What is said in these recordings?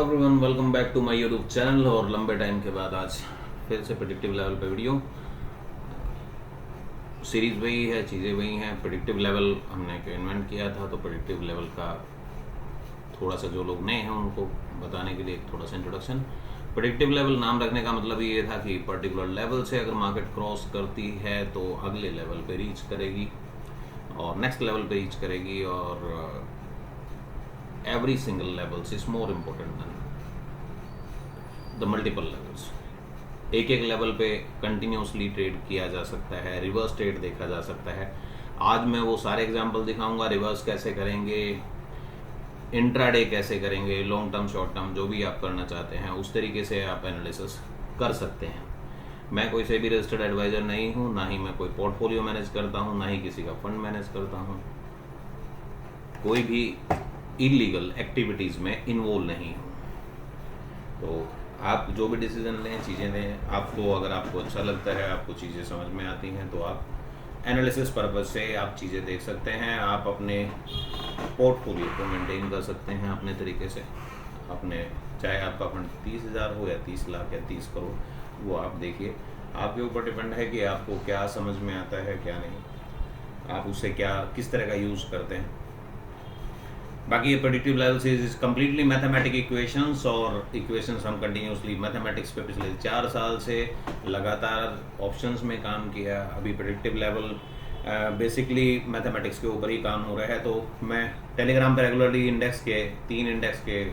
Everyone, welcome back to my YouTube channel. और लंबे time के बाद आज फिर से प्रेडिक्टिव लेवल पे वीडियो। सीरीज वही है, चीज़ें वही हैं। प्रेडिक्टिव लेवल हमने इन्वेंट किया था, तो प्रेडिक्टिव लेवल का थोड़ा सा जो लोग नए हैं उनको बताने के लिए एक थोड़ा सा इंट्रोडक्शन। प्रेडिक्टिव लेवल नाम रखने का मतलब ये था कि पर्टिकुलर लेवल से अगर मार्केट क्रॉस करती है तो अगले लेवल पे रीच करेगी और नेक्स्ट लेवल पे रीच करेगी, और every single levels is more important than the multiple levels। एक एक लेवल पे कंटिन्यूसली ट्रेड किया जा सकता है, रिवर्स ट्रेड देखा जा सकता है। आज मैं वो सारे एग्जांपल दिखाऊंगा, रिवर्स कैसे करेंगे, इंट्राडे कैसे करेंगे, लॉन्ग टर्म शॉर्ट टर्म जो भी आप करना चाहते हैं उस तरीके से आप एनालिसिस कर सकते हैं। मैं कोई से भी रजिस्टर्ड एडवाइज़र नहीं हूँ, ना ही मैं कोई पोर्टफोलियो मैनेज करता हूँ, ना ही किसी का फंड मैनेज करता हूँ। कोई भी इलीगल एक्टिविटीज़ में इन्वॉल्व नहीं हूँ। तो आप जो भी डिसीजन लें, चीज़ें लें, आपको अगर आपको अच्छा लगता है, आपको चीज़ें समझ में आती हैं, तो आप एनालिसिस पर्पज से आप चीज़ें देख सकते हैं। आप अपने पोर्टफोलियो को मेंटेन कर सकते हैं अपने तरीके से। अपने चाहे आपका फंड 30,000 हो या 30 लाख या 30 करोड़, वो आप देखिए। आपके ऊपर डिपेंड है कि आपको क्या समझ में आता है, क्या नहीं, आप उससे क्या किस तरह का यूज़ करते हैं। बाकी ये प्रेडिक्टिव लेवल से इज कम्प्लीटली मैथमेटिक इक्वेशंस, और इक्वेशंस हम कंटिन्यूसली मैथमेटिक्स पे पिछले 4 साल से लगातार ऑप्शंस में काम किया। अभी प्रेडिक्टिव लेवल बेसिकली मैथमेटिक्स के ऊपर ही काम हो रहा है। तो मैं टेलीग्राम पे रेगुलरली इंडेक्स के 3 इंडेक्स के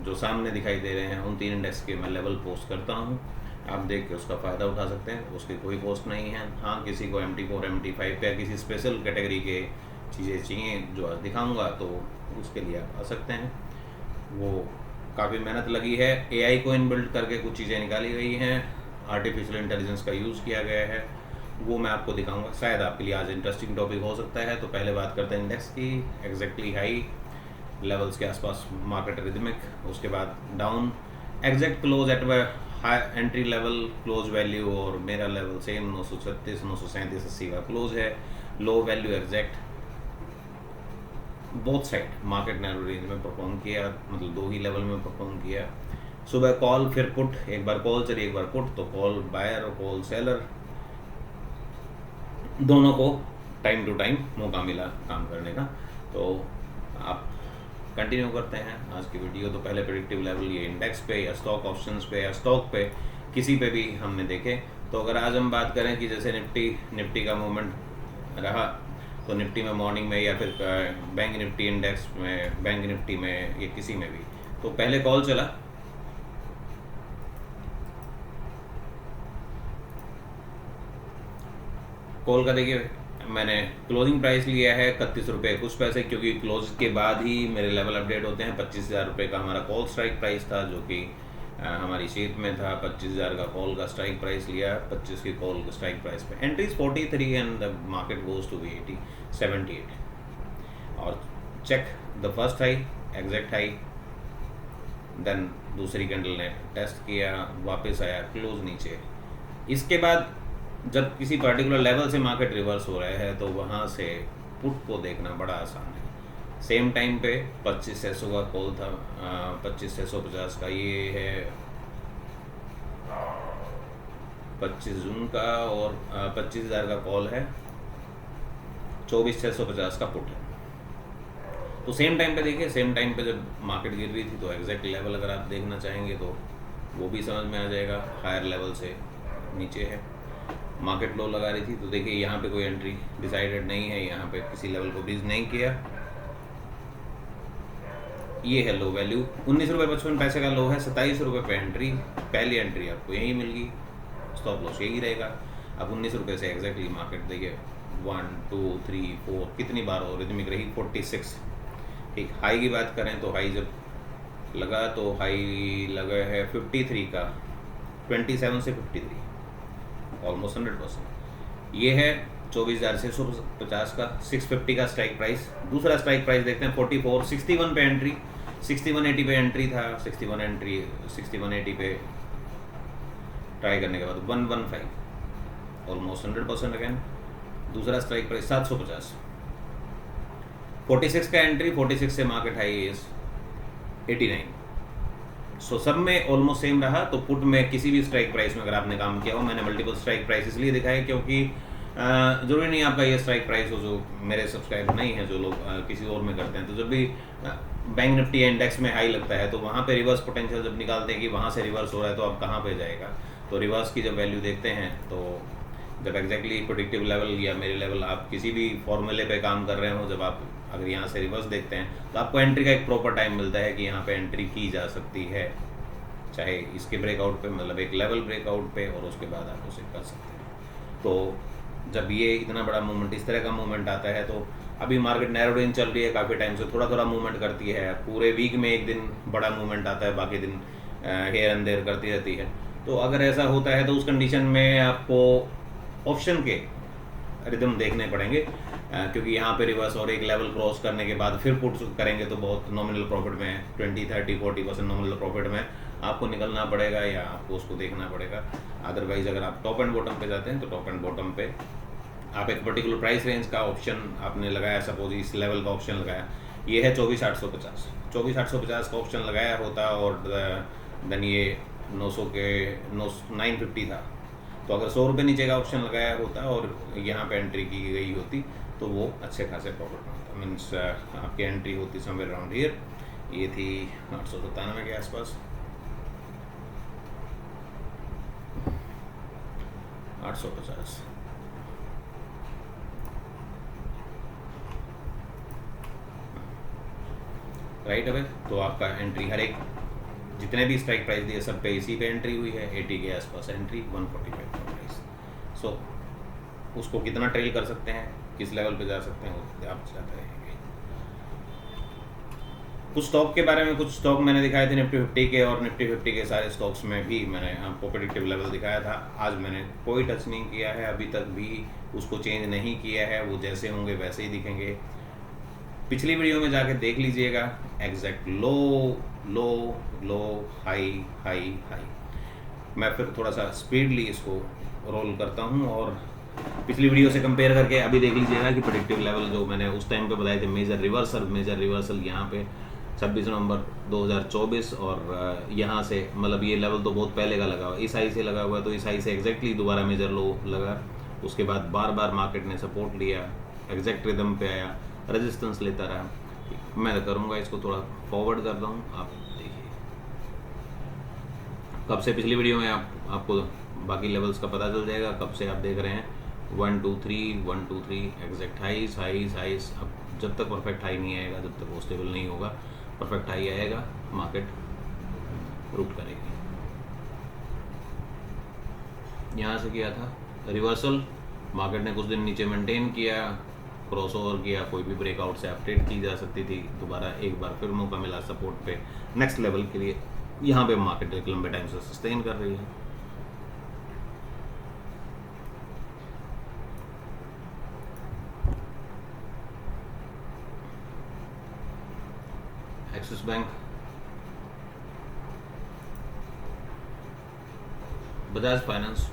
जो सामने दिखाई दे रहे हैं उन 3 इंडेक्स के मैं लेवल पोस्ट करता हूँ। आप देख के उसका फ़ायदा उठा सकते हैं। उसकी कोई कॉस्ट नहीं है। हाँ, किसी को MT4 MT5 या किसी स्पेशल कैटेगरी के चीज़ें चाहिए जो आज दिखाऊंगा, तो उसके लिए आप आ सकते हैं। वो काफ़ी मेहनत लगी है। AI को इनबिल्ट करके कुछ चीज़ें निकाली गई हैं, आर्टिफिशियल इंटेलिजेंस का यूज़ किया गया है, वो मैं आपको दिखाऊंगा। शायद आपके लिए आज इंटरेस्टिंग टॉपिक हो सकता है। तो पहले बात करते हैं इंडेक्स की। एग्जैक्टली हाई लेवल्स के आसपास मार्केट रिदमिक, उसके बाद down, exact close at high entry level close value, और मेरा लेवल सेम 936 937 80 का क्लोज है। Low value exact, both side market narrow range में परफॉर्म किया, मतलब 2 ही लेवल में परफॉर्म किया। सुबह कॉल फिर पुट, एक बार कॉल चली एक बार पुट, तो कॉल बायर और कॉल सेलर दोनों को टाइम टू टाइम मौका मिला काम करने का। तो आप कंटिन्यू करते हैं आज की वीडियो। तो पहले प्रेडिक्टिव लेवल ये इंडेक्स पे या स्टॉक ऑप्शंस पे या स्टॉक पे किसी पे भी हमने देखे। तो अगर आज हम बात करें कि जैसे निफ्टी का मूवमेंट रहा, तो निफ्टी में मॉर्निंग में या फिर बैंक निफ्टी इंडेक्स में, बैंक निफ्टी में या किसी में भी, तो पहले कॉल चला, कॉल का देखिए मैंने क्लोजिंग प्राइस लिया है 31 रुपये कुछ पैसे, क्योंकि क्लोज के बाद ही मेरे लेवल अपडेट होते हैं। 25,000 रुपये का हमारा कॉल स्ट्राइक प्राइस था, जो कि हमारी शीट में था। 25,000 का कॉल का स्ट्राइक प्राइस लिया, 25 की कॉल स्ट्राइक प्राइस पे entries 43 and the market goes to 80 78। और check the first high, exact high, then दूसरी कैंडल ने टेस्ट किया, वापस आया, क्लोज नीचे। इसके बाद जब किसी पर्टिकुलर लेवल से मार्केट रिवर्स हो रहा है, तो वहाँ से पुट को देखना बड़ा आसान है। सेम टाइम पे 25,600 का कॉल था, 25,650 का ये है 25 जून का, और 25,000 का कॉल है, 24,650 का पुट है। तो सेम टाइम पे देखिए, सेम टाइम पे जब मार्केट गिर रही थी, तो एग्जैक्ट लेवल अगर आप देखना चाहेंगे तो वो भी समझ में आ जाएगा। हायर लेवल से नीचे है, मार्केट लो लगा रही थी, तो देखिए यहाँ पे कोई एंट्री डिसाइडेड नहीं है, यहाँ पे किसी लेवल को ब्रीज नहीं किया। ये है लो वैल्यू, 19 रुपये 55 पैसे का लो है, 27 रुपये पे एंट्री, पहली एंट्री आपको यही मिल गई, स्टॉप लॉस यही रहेगा। अब 19 रुपये से एग्जैक्टली मार्केट देखिए 1 2 3 4 कितनी बार हो रिदमिक रही, 46। ठीक, हाई की बात करें तो हाई जब लगा तो हाई लगा है 53 का, 27 से 53, ऑलमोस्ट 100%। ये है 24,650 का, 650 का स्ट्राइक प्राइस। दूसरा स्ट्राइक प्राइस देखते हैं 44, 61 पे एंट्री, 6180 पे एंट्री था, 6180 पे ट्राई करने के बाद 115, ऑलमोस्ट 100% अगेन। दूसरा स्ट्राइक प्राइस 750, 46 का एंट्री, 46 से मार्केट हाई इज 89, सो सब में ऑलमोस्ट सेम रहा। तो पुट में किसी भी स्ट्राइक प्राइस में अगर आपने काम किया हो, मैंने मल्टीपल स्ट्राइक प्राइस इसलिए दिखाए क्योंकि ज़रूरी नहीं आपका ये स्ट्राइक प्राइस हो, जो मेरे सब्सक्राइबर नहीं है जो लोग किसी और में करते हैं। तो जब भी बैंक निफ्टी इंडेक्स में हाई लगता है तो वहाँ पे रिवर्स पोटेंशियल जब निकालते हैं कि वहाँ से रिवर्स हो रहा है तो अब कहाँ पे जाएगा, तो रिवर्स की जब वैल्यू देखते हैं तो जब एग्जैक्टली प्रेडिक्टिव लेवल या मेरे लेवल आप किसी भी फॉर्मूले पे काम कर रहे हो, जब आप अगर यहाँ से रिवर्स देखते हैं तो आपको एंट्री का एक प्रॉपर टाइम मिलता है कि यहाँ पे एंट्री की जा सकती है, चाहे इसके ब्रेकआउट पे, मतलब एक लेवल ब्रेकआउट पे, और उसके बाद आप उसे कर सकते हैं। तो जब ये इतना बड़ा मूवमेंट, इस तरह का मूवमेंट आता है, तो अभी मार्केट नैरो रेंज चल रही है काफ़ी टाइम से, थोड़ा थोड़ा मूवमेंट करती है, पूरे वीक में एक दिन बड़ा मूवमेंट आता है, बाकी दिन हेयर एंड देयर करती रहती है। तो अगर ऐसा होता है तो उस कंडीशन में आपको ऑप्शन के रिदम देखने पड़ेंगे, क्योंकि यहाँ पे रिवर्स और एक लेवल क्रॉस करने के बाद फिर पुट करेंगे तो बहुत नॉमिनल प्रॉफिट में 20, 30, 40% नॉमिनल प्रॉफिट में आपको निकलना पड़ेगा या आपको उसको देखना पड़ेगा। अदरवाइज अगर आप टॉप एंड बॉटम पे जाते हैं तो टॉप एंड बॉटम पे आप एक पर्टिकुलर प्राइस रेंज का ऑप्शन आपने लगाया, सपोज इस लेवल का ऑप्शन लगाया, ये है 24,850, 24,850 का ऑप्शन लगाया होता और देन ये 900 के 950 था, तो अगर 100 रुपये नीचे का ऑप्शन लगाया होता और यहाँ पे एंट्री की गई होती तो वो अच्छे खासे प्रॉफिट में होता। मीन्स आपकी एंट्री होती समवेयर अराउंड हियर, ये थी 897 के आसपास, 850। राइट अवे तो आपका एंट्री हर एक जितने भी स्ट्राइक प्राइस दिए सब पे इसी पे एंट्री हुई है, 80 के आसपास एंट्री, 145 का प्राइस। सो उसको कितना ट्रेल कर सकते हैं, किस लेवल पे जा सकते हैं, वो आप चाहते रहेंगे। कुछ स्टॉक के बारे में, कुछ स्टॉक मैंने दिखाए थे निफ्टी 50 के, और निफ्टी 50 के सारे स्टॉक्स में भी मैंने आपको प्रेडिक्टिव लेवल दिखाया था। आज मैंने कोई टच नहीं किया है, अभी तक भी उसको चेंज नहीं किया है, वो जैसे होंगे वैसे ही दिखेंगे। पिछली वीडियो में जाके देख लीजिएगा, एग्जैक्ट लो लो लो हाई हाई हाई। मैं फिर थोड़ा सा स्पीडली इसको रोल करता हूँ और पिछली वीडियो से कंपेयर करके अभी देख लीजिएगा कि प्रेडिक्टिव लेवल जो मैंने उस टाइम पे बताए थे, मेजर रिवर्सल यहाँ पे 26 नवंबर 2024, और यहाँ से मतलब ये लेवल तो बहुत पहले का लगा हुआ, इस हाई से लगा हुआ है, तो इस हाई से एग्जैक्टली दोबारा मेजर लो लगा, उसके बाद बार बार मार्केट ने सपोर्ट लिया, एग्जैक्ट रिदम पे आया, रेजिस्टेंस लेता रहा। मैं करूँगा इसको थोड़ा फॉरवर्ड करता हूँ, आप देखिए कब से, पिछली वीडियो में आपको बाकी लेवल्स का पता चल जाएगा कब से आप देख रहे हैं। 1 2 3 एग्जैक्ट हाइस हाइस हाइस। अब जब तक परफेक्ट हाई नहीं आएगा, जब तक वो स्टेबल नहीं होगा, परफेक्ट हाई आएगा मार्केट रूट करेगी। यहाँ से किया था रिवर्सल, मार्केट ने कुछ दिन नीचे मेंटेन किया, क्रॉस ओवर किया, कोई भी ब्रेकआउट से अपडेट की जा सकती थी, दोबारा एक बार फिर मौका मिला सपोर्ट पे नेक्स्ट लेवल के लिए। यहाँ पे मार्केट एक लंबे टाइम से सस्टेन कर रही है। एक्सिस बैंक, बजाज फाइनेंस,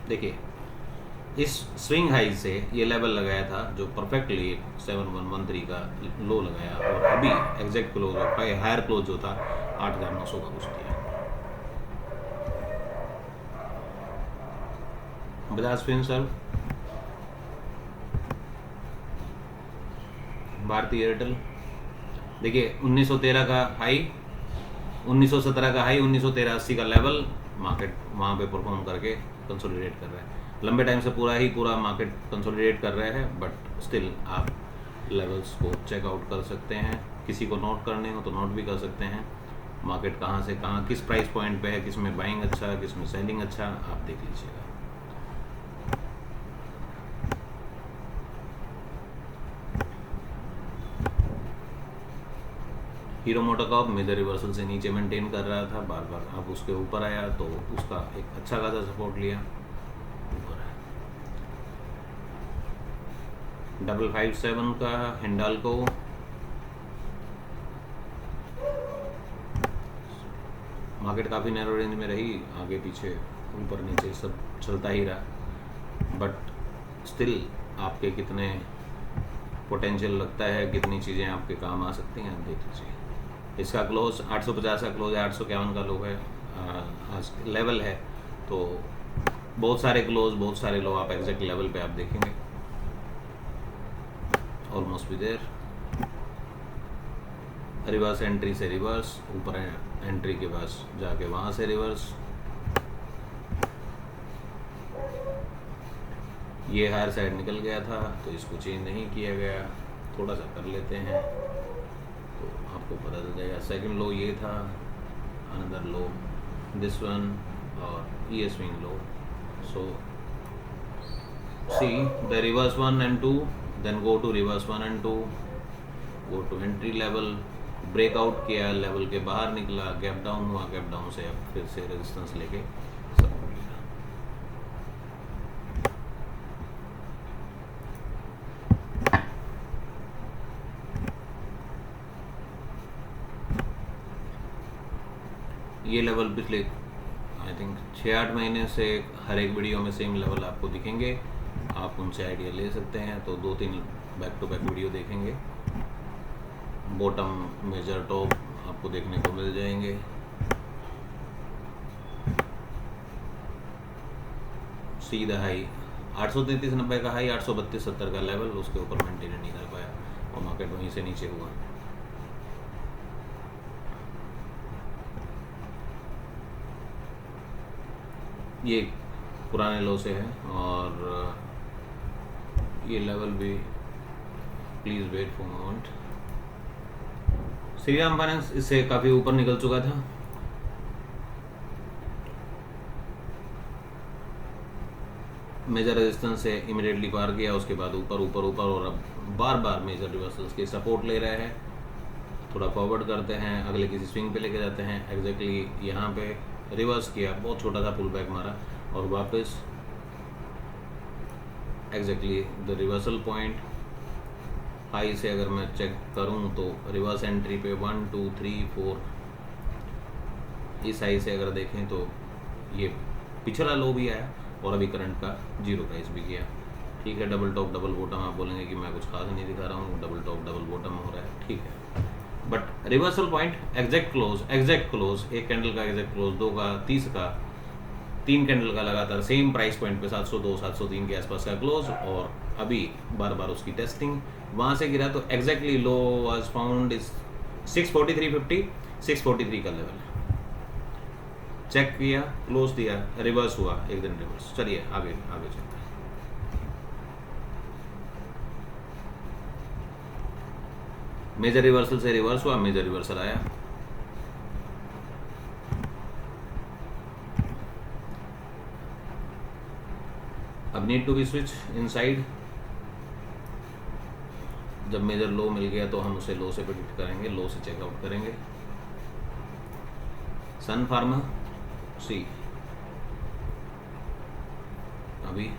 देखिए इस स्विंग हाई से ये लेवल लगाया था जो परफेक्टली 7113 का लो लगाया, और अभी एग्जैक्ट क्लोज हायर क्लोज जो था 8,900 का कुछ दिया। बजाज फिनसर्व, भारतीय एयरटेल, देखिए 1913 का हाई, 1917 का हाई, 1913 80 का लेवल, मार्केट वहाँ पे परफॉर्म करके कंसोलिडेट कर रहा है। लंबे टाइम से पूरा मार्केट कंसोलिडेट कर रहा है, बट स्टिल आप लेवल्स को चेकआउट कर सकते हैं। किसी को नोट करने हो तो नोट भी कर सकते हैं, मार्केट कहाँ से कहाँ किस प्राइस पॉइंट पे है, किस में बाइंग अच्छा, किस में सेलिंग अच्छा, आप देख लीजिएगा। हीरो मोटोकॉर्प मेजर रिवर्सल से नीचे मेंटेन कर रहा था, बार बार अब उसके ऊपर आया तो उसका एक अच्छा खासा सपोर्ट लिया, ऊपर है। 557 का हिंडाल्को, मार्केट काफ़ी नैरो रेंज में रही, आगे पीछे ऊपर नीचे सब चलता ही रहा, बट स्टिल आपके कितने पोटेंशियल लगता है, कितनी चीज़ें आपके काम आ सकती हैं, आप देख लीजिए। इसका क्लोज 850 का क्लोज है, 851 का लो है, आज लेवल है। तो बहुत सारे क्लोज, बहुत सारे लो आप एग्जैक्ट लेवल पे आप देखेंगे। ऑलमोस्ट भी देर, रिवर्स एंट्री से रिवर्स, ऊपर एंट्री के पास जाके वहाँ से रिवर्स। ये हायर साइड निकल गया था तो इसको चेंज नहीं किया गया, थोड़ा सा कर लेते हैं तो आपको पता चल जाएगा। सेकंड लो ये था, अनदर लो दिस वन, और ये swing low. So see the reverse 1 and 2, then go to reverse 1 and 2, go to entry level, breakout किया, लेवल के बाहर निकला, गैप डाउन हुआ, गैप डाउन से अब फिर से रेजिस्टेंस लेके सपोर्ट लिया। ये लेवल पिछले आई थिंक 6-8 महीने से हर एक वीडियो में सेम लेवल आपको दिखेंगे, आप उनसे आइडिया ले सकते हैं। तो 2-3 बैक टू बैक वीडियो देखेंगे, बॉटम मेजर टॉप आपको देखने को मिल जाएंगे। सीधा हाई 833.90 का हाई, 832.70 का लेवल, उसके ऊपर मेंटेन नहीं कर पाया और मार्केट वहीं से नीचे हुआ। ये पुराने लो से है और ये लेवल भी, please wait for moment. Shriram finance इससे काफ़ी ऊपर निकल चुका था, मेजर रेजिस्टेंस से इमीडिएटली पार किया, उसके बाद ऊपर ऊपर ऊपर, और अब बार बार मेजर रिवर्सल्स की सपोर्ट ले रहे हैं। थोड़ा फॉरवर्ड करते हैं, अगले किसी स्विंग पे लेके जाते हैं, एग्जैक्टली यहाँ पे रिवर्स किया, बहुत छोटा सा पुल बैक मारा और वापस exactly the reversal point. High से अगर मैं चेक करूं तो रिवर्स एंट्री पे 1 2 3 4, इस हाई से अगर देखें तो ये पिछला लो भी आया और अभी करंट का जीरो प्राइस भी किया। ठीक है, डबल टॉप डबल बॉटम, आप बोलेंगे कि मैं कुछ खास नहीं दिखा रहा हूँ, डबल टॉप डबल बॉटम हो रहा है, ठीक है, but reversal point, exact close, एक कैंडल का एग्जैक्ट क्लोज, 2 का, 30 का, 3 कैंडल का लगातार सेम प्राइस पॉइंट पे 702 703 के आसपास का क्लोज, और अभी बार बार उसकी टेस्टिंग, वहाँ से गिरा तो exactly low was found is 643.50, 643 का लेवल है। चेक किया, क्लोज दिया, रिवर्स हुआ, एक दिन रिवर्स। चलिए आगे आगे चलते हैं। मेजर रिवर्सल से रिवर्स हुआ, मेजर रिवर्सल आया, अब need to be switch inside. जब मेजर लो मिल गया तो हम उसे लो से प्रेडिक्ट करेंगे, लो से चेकआउट करेंगे। सन फार्मा सी अभी,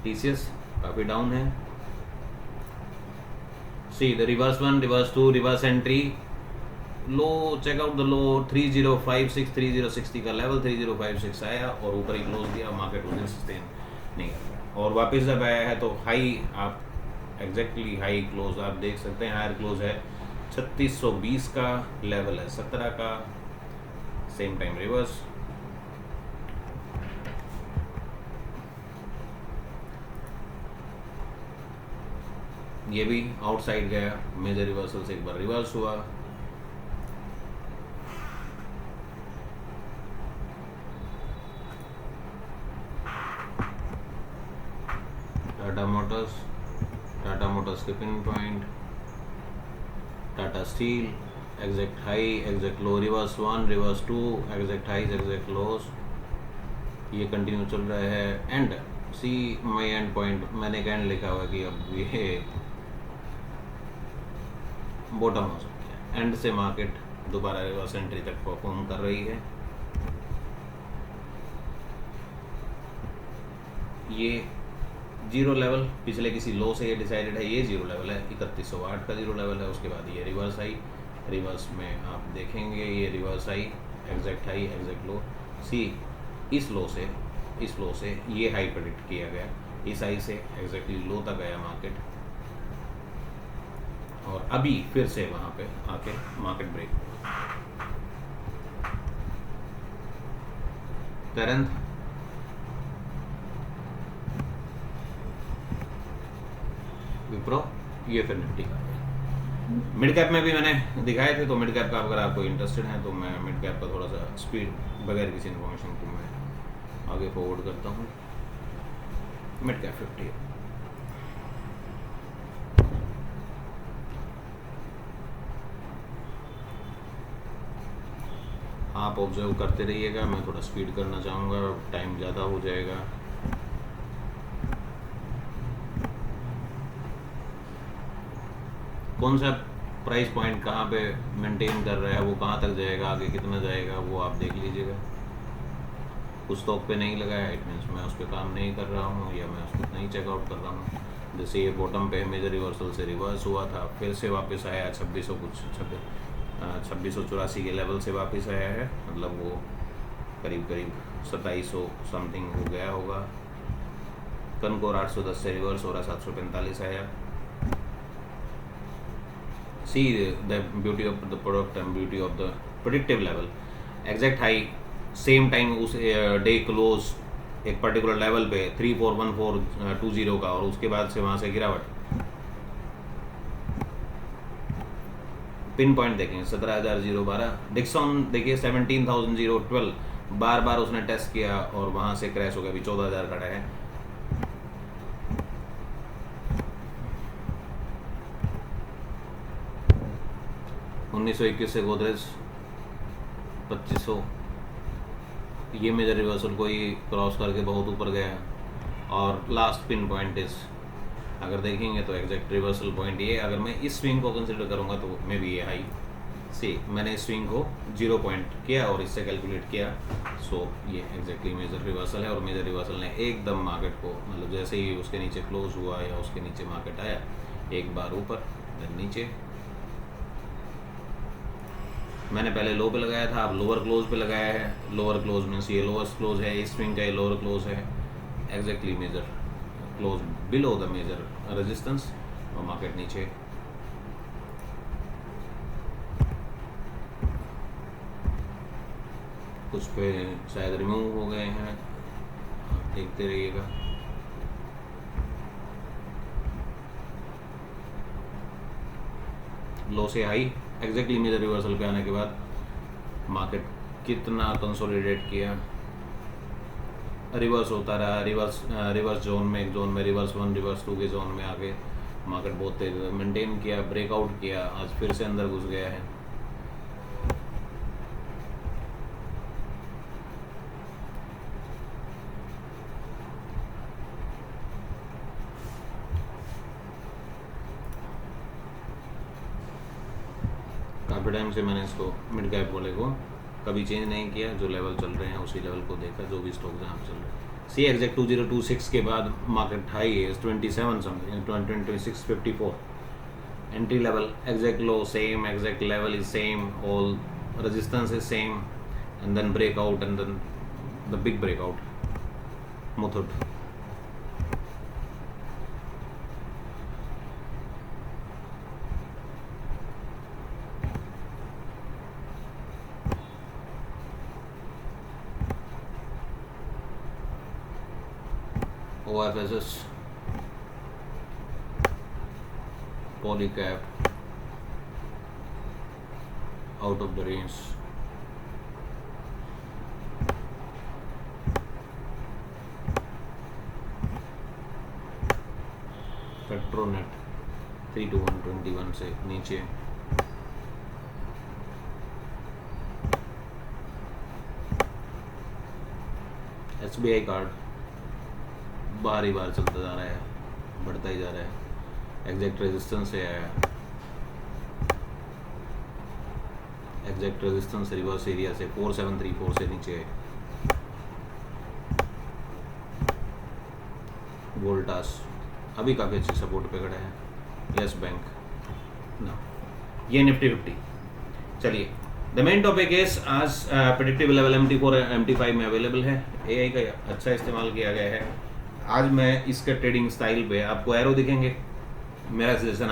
टीसीएस काफी डाउन है। सी the reverse 1, reverse 2, reverse entry, low, checkout the low 3056, 3060 का लेवल, 3056 आया और ऊपर ही क्लोज दिया, मार्केट उन्हें सस्टेन नहीं कर पाया और वापस जब आया है तो हाई, आप एग्जैक्टली हाई क्लोज आप देख सकते हैं, हायर क्लोज है 3620 का, लेवल है 17 का, सेम टाइम रिवर्स। ये भी आउटसाइड गया, मेजर रिवर्सल से एक बार रिवर्स हुआ, टाटा मोटर्स के pin point, Tata steel, exact high, exact low, reverse 1, reverse 2, exact highs, exact lows, ये कंटिन्यू चल रहा है। And see my end point, मैंने एक एंड लिखा हुआ कि अब ये बॉटम हो सकती है, एंड से मार्केट दोबारा रिवर्स एंट्री तक परफॉर्म कर रही है। ये जीरो लेवल पिछले किसी लो से ये डिसाइडेड है, ये जीरो लेवल है, 3108 का जीरो लेवल है। उसके बाद ये रिवर्स आई, रिवर्स में आप देखेंगे ये रिवर्स आई, एग्जैक्ट हाई, एग्जैक्ट लो, सी इस लो से इस लो से ये हाई प्रेडिक्ट किया गया, इस हाई से एग्जैक्टली लो तक गया मार्केट, और अभी फिर से वहाँ पे आके मार्केट ब्रेक हुआ। तरंत विप्रो, ये फिर निफ्टी का। मिड कैप में भी मैंने दिखाए थे, तो मिड कैप का अगर आपको इंटरेस्टेड है तो मैं मिड कैप का थोड़ा सा स्पीड बगैर किसी इन्फॉर्मेशन को मैं आगे फॉरवर्ड करता हूँ। मिड कैप 50 आप ऑब्जर्व करते रहिएगा, मैं थोड़ा स्पीड करना चाहूँगा, टाइम ज़्यादा हो जाएगा। कौन सा प्राइस पॉइंट कहाँ पे मेंटेन कर रहा है, वो कहाँ तक जाएगा, आगे कितना जाएगा, वो आप देख लीजिएगा। उस स्टॉक पे नहीं लगाया, इट मीन्स मैं उस पर काम नहीं कर रहा हूँ, या मैं उसको नहीं चेकआउट कर रहा हूँ। जैसे ये बॉटम पे मेजर रिवर्सल से रिवर्स हुआ था, फिर से वापस आया 2684 के लेवल से वापस आया है, मतलब वो करीब 2700 समथिंग हो गया होगा। कनकोर 810 से रिवर्स हो रहा, 745 आया। See the beauty of the product and beauty of the predictive level. Exact high same time उस डे क्लोज एक पर्टिकुलर लेवल पे 341420 का, और उसके बाद से वहाँ से गिरावट। पिन पॉइंट देखेंगे 17,012। डिक्सॉन देखिए 17,012, बार बार उसने टेस्ट किया और वहाँ से क्रैश हो गया, अभी 14,000 खड़ा है। $1921 से गोदरेज 2500, ये मेजर रिवर्सल को ही क्रॉस करके बहुत ऊपर गया। और लास्ट पिन पॉइंट इस, अगर देखेंगे तो एग्जैक्ट रिवर्सल पॉइंट ये, अगर मैं इस स्विंग को कंसिडर करूँगा तो मे भी ये हाई सी, मैंने इस स्विंग को 0 पॉइंट किया और इससे कैलकुलेट किया, सो ये एग्जैक्टली मेजर रिवर्सल है। और मेजर रिवर्सल ने एकदम मार्केट को, मतलब जैसे ही उसके नीचे क्लोज हुआ या उसके नीचे मार्केट आया, एक बार ऊपर देन नीचे। मैंने पहले लो पे लगाया था, अब लोअर क्लोज पे लगाया है। लोअर क्लोज मीन्स ये लोअर क्लोज है, इस स्विंग का ये लोअर क्लोज है, exactly major close below the major resistance, और मार्केट नीचे। कुछ पे शायद रिमूव हो गए हैं, देखते रहिएगा। लो से हाई एग्जैक्टली मेजर रिवर्सल पे आने के बाद मार्केट कितना कंसोलिडेट किया, रिवर्स होता रहा, रिवर्स जोन में, एक जोन में रिवर्स 1 रिवर्स 2 के जोन में आके मार्केट बहुत तेज मेंटेन किया, ब्रेकआउट किया, आज फिर से अंदर घुस गया है। काफ़ी टाइम से मैंने इसको मिड कैप वाले को कभी चेंज नहीं किया, जो लेवल चल रहे हैं उसी लेवल को देखा, जो भी स्टॉक जहाँ चल रहे हैं। सी एग्जैक्ट 2026 के बाद मार्केट हाई है 27 something, 2654 entry level, exact low same, exact level is same, all resistance is same, and then breakout, and then the big breakout Muthoot. OFSS, Polycap, out of the range, Petronet 3 to 121 से नीचे, SBI card बार ही बार चलता जा रहा है, बढ़ता ही जा रहा है, एग्जैक्ट रेजिस्टेंस से आया, एग्जैक्ट रेजिस्टेंस रिवर्स एरिया से 4734 से नीचे। वोल्टास अभी काफ़ी अच्छी सपोर्ट पे खड़ा है। यस बैंक ना, ये निफ्टी 50। चलिए द मेन टॉपिक इज आज प्रेडिक्टिव लेवल MT4 MT5 में अवेलेबल है। AI का अच्छा इस्तेमाल किया गया है। आज मैं इसके ट्रेडिंग स्टाइल पे आपको एरो दिखेंगे। मेरा सजेशन